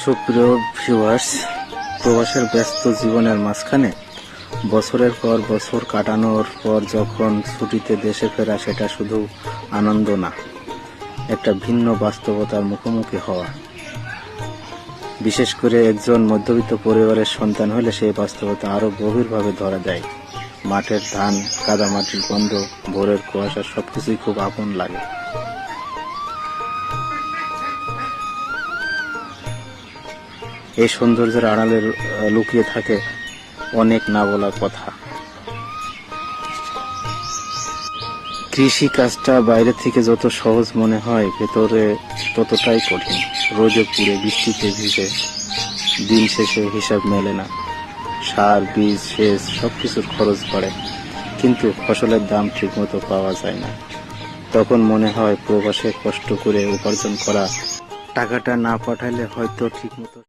সুপ্রিয় ভিউয়ার্স, প্রবাসের ব্যস্ত জীবনের মাঝখানে বছরের পর বছর কাটানোর পর যখন ছুটিতে দেশে ফেরা, সেটা শুধু আনন্দ না, একটা ভিন্ন বাস্তবতার মুখোমুখি হওয়া। বিশেষ করে একজন মধ্যবিত্ত পরিবারের সন্তান হলে সেই বাস্তবতা আরো গভীরভাবে ধরা দেয়। মাঠের ধান, কাদামাটির গন্ধ, ভোরের কুয়াশা সবকিছুই খুব আপন লাগে। এই সৌন্দর্যের আড়ালে লুকিয়ে থাকে অনেক না বলা কথা। কৃষি কাজটা বাইরে থেকে যত সহজ মনে হয়, ভেতরে ততটাই কঠিন। রোদে পুড়ে, বৃষ্টিতে ভিজে, দিন শেষে হিসাব মেলে না। সার, বীজ, সেচ সবকিছুর খরচ বাড়ে, কিন্তু ফসলের দাম ঠিকমতো পাওয়া যায় না। তখন মনে হয় প্রবাসে কষ্ট করে উপার্জন করা টাকাটা না পাঠাইলে হয়তো ঠিকমতো